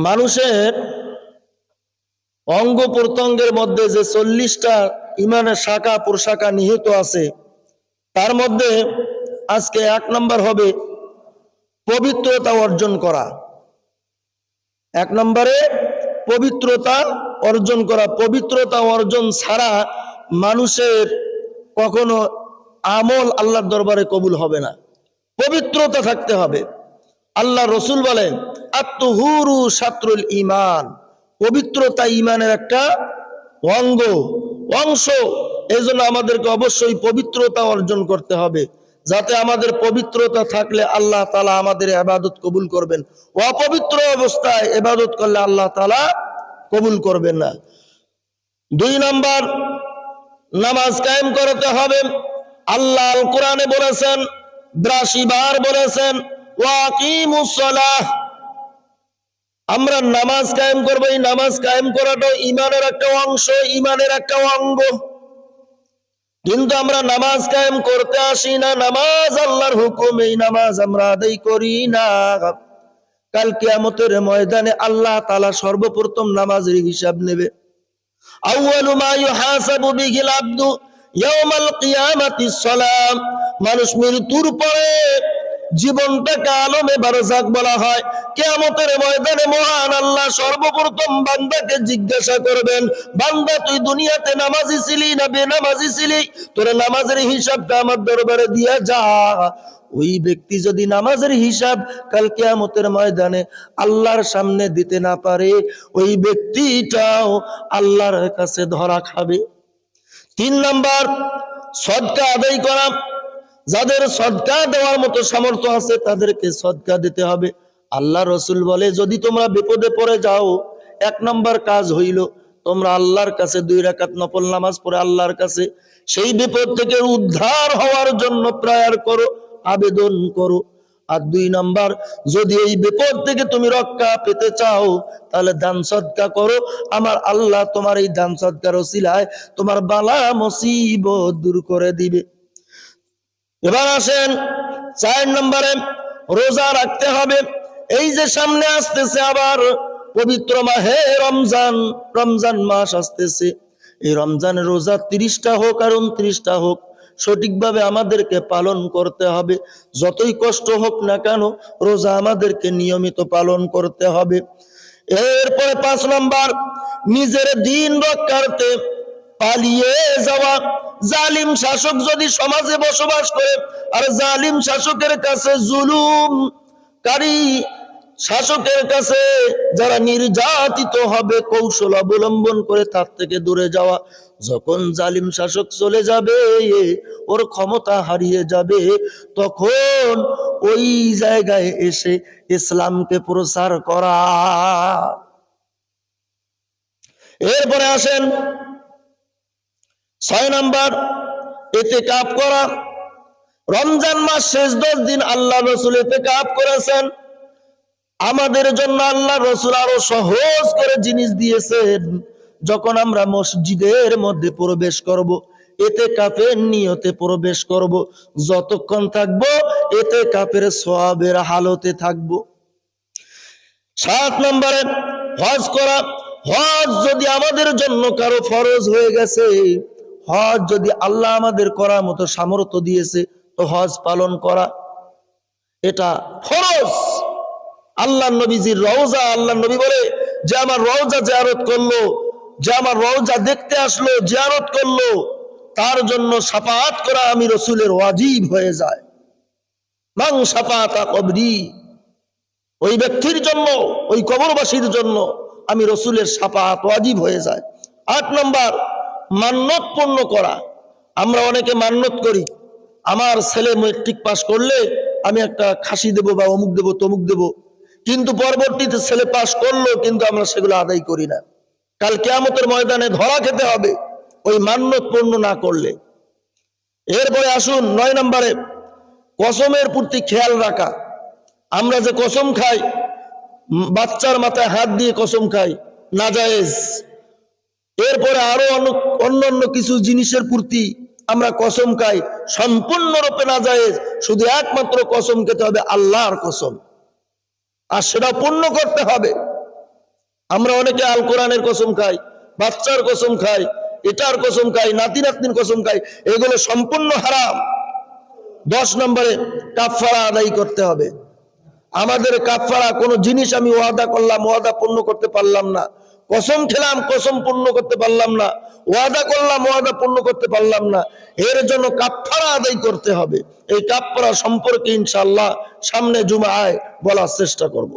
মানুষের অঙ্গ প্রত্যঙ্গের মধ্যে যে 40টা ইমানের শাখা প্রশাখা নিহিত আছে, তার মধ্যে আজকে 1 নম্বর হবে পবিত্রতা অর্জন করা। 1 নম্বরে পবিত্রতা অর্জন করা। পবিত্রতা অর্জন ছাড়া মানুষের কখনো আমল আল্লাহর দরবারে কবুল হবে না। পবিত্রতা থাকতে হবে। আল্লাহ রসুল বলেন আত-তুহুরু শাত্রুল ঈমান, পবিত্রতা ঈমানের একটা অংশ। এজন্য আমাদেরকে অবশ্যই পবিত্রতা অর্জন করতে হবে, যাতে আমাদের পবিত্রতা থাকলে আল্লাহ তাআলা আমাদের ইবাদত কবুল করবেন। অপবিত্র অবস্থায় ইবাদত করলে আল্লাহ তাআলা কবুল করবেন না। 2 নম্বর, নামাজ কায়েম করতে হবে। আল্লাহ আল কোরআনে বলেছেন, 82 বার বলেছেন ওয়াকিমুস সালাহ। আমরা নামাজ কায়েম করব। এই নামাজ কায়েম করাটা ঈমানের একটা অংশ, ঈমানের একটা অঙ্গ। কিন্তু আমরা নামাজ কায়েম করতে আসি না। নামাজ আল্লাহর হুকুম, এই নামাজ আমরা আদায় করি না। কাল কিয়ামতের ময়দানে আল্লাহ তাআলা সর্বপ্রথম নামাজের হিসাব নেবে। আউয়ালু মা ইউহাসাবু বিহিল আবদু ইয়াউমাল কিয়ামাতিস সালাম। মানুষ মৃত্যুর পরে জীবনটাকে আলমে বারজাক বলা হয়। কিয়ামতের ময়দানে মহান আল্লাহ সর্বপ্রথম বান্দাকে জিজ্ঞাসা করবেন, বান্দা তুই দুনিয়াতে নামাজি ছিলি না বেনামাজি ছিলি? তোর নামাজের হিসাবটা আমার দরবারে দিয়ে যা। ওই ব্যক্তি যদি নামাজের হিসাব কাল কিয়ামতের ময়দানে আল্লাহর সামনে দিতে না পারে, ওই ব্যক্তিটাও আল্লাহর কাছে ধরা খাবে। 3 নম্বর, সদকা আদায় করা। যাদের সদকা দেওয়ার মতো সামর্থ্য আছে তাদেরকে সদকা দিতে হবে। আল্লাহ রসুল বলে, যদি তোমরা বিপদে পড়ে যাও, 1 নম্বর কাজ হইল তোমরা আল্লাহর কাছে 2 রাকাত নফল নামাজ পড়ে আল্লাহর কাছে সেই বিপদ থেকে উদ্ধার হওয়ার জন্য প্রেয়ার করো, আবেদন করো। আর 2 নম্বর, যদি এই বিপদ থেকে তুমি রক্ষা পেতে চাও তাহলে দান সদকা করো। আমার আল্লাহ তোমার এই দান সদকার ওসিলায় তোমার বালা মুসিবত দূর করে দিবে। এবার আসেন 4 নম্বরে, রোজা রাখতে হবে। এই যে সামনে আসতেছে আবার পবিত্র মাহে রমজান মাস আসতেছে। এই রমজানের রোজা 30টা হোক আর 29টা হোক, সঠিকভাবে আমাদেরকে পালন করতে হবে। যতই কষ্ট হোক না কেন, রোজা আমাদেরকে নিয়মিত পালন করতে হবে। এরপরে 5 নম্বর, নিজের দিন রক্ষার্থে পালিয়ে যাওয়া। জালিম শাসক যদি সমাজে বসবাস করে আর জালিম শাসকের কাছে, জুলুমকারী শাসকের কাছে যারা নির্যাতিত হবে, কৌশল অবলম্বন করে তার থেকে দূরে যাওয়া। যখন জালিম শাসক চলে যাবে, ওর ক্ষমতা হারিয়ে যাবে, তখন ওই জায়গায় এসে ইসলামকে প্রচার করা। এরপরে আসেন 6 নম্বর, ইতিকাফ করা। রমজান মাস শেষ 10 দিন আল্লাহ রসুল ইতিকাফ করেছেন। আমাদের জন্য আল্লাহ রসুল আরো সহজ করে জিনিস দিয়েছেন। যখন আমরা মসজিদের মধ্যে প্রবেশ করব, ইতিকাফের নিয়তে প্রবেশ করব, যতক্ষণ থাকবো ইতিকাফের সওয়াবের হালতে থাকবো। 7 নম্বরে, হজ করা। হজ যদি আমাদের জন্য কারো ফরজ হয়ে গেছে, হজ যদি আল্লাহ আমাদের করার মতো সামর্থ্য দিয়েছে, তো হজ পালন করা এটা ফরজ। আল্লাহ নবীজির রওজা, আল্লাহ নবী বলে যে আমার রওজা জিয়ারত করলো, যে আমার রওজা দেখতে আসলো, জিয়ারত করলো, তার জন্য শাফাআত করা আমি রসুলের ওয়াজিব হয়ে যায়। মান শাফাআতা কবরি, ওই ব্যক্তির জন্য, ওই কবরবাসীর জন্য আমি রসুলের শাফাআত ওয়াজিব হয়ে যায়। 8 নম্বর, মান্নত পূর্ণ করা। আমরা অনেকে মান্নত করি, আমার ছেলে মেট্রিক পাস করলে আমি একটা খাসি দেব বা অমুক দেব তমুক দেব, কিন্তু পরবর্তীতে ছেলে পাস করলো কিন্তু আমরা সেগুলো আদায় করি না। কাল কিয়ামতের ময়দানে ধরা খেতে হবে ওই মান্নত পূর্ণ না করলে। এরপরে আসুন 9 নম্বরে, কসমের প্রতি খেয়াল রাখা। আমরা যে কসম খাই, বাচ্চার মাথায় হাত দিয়ে কসম খাই, নাজায়েজ। এরপরে আরো অন্যান্য কিছু জিনিসের প্রতি আমরা কসম খাই, সম্পূর্ণরূপে নাজায়েজ। শুধু একমাত্র কসম খেতে হবে আল্লাহর কসম, আর সেটা পূর্ণ করতে হবে। আমরা অনেকে আল কোরআনের কসম খাই, বাচ্চার কসম খাই, এটার কসম খাই, নাতি নাতনির কসম খাই, এগুলো সম্পূর্ণ হারাম। 10 নম্বরে কাফারা আদায় করতে হবে। আমাদের কাফারা কোনো জিনিস আমি ওয়াদা করলাম, ওয়াদা পূর্ণ করতে পারলাম না, কসম খেলাম, কসম পূর্ণ করতে পারলাম না, ওয়াদা করলাম, ওয়াদা পূর্ণ করতে পারলাম না, এর জন্য কাফারা আদায় করতে হবে। এই কাফারা সম্পর্কে ইনশাআল্লাহ সামনে জুমায় বলার চেষ্টা করব।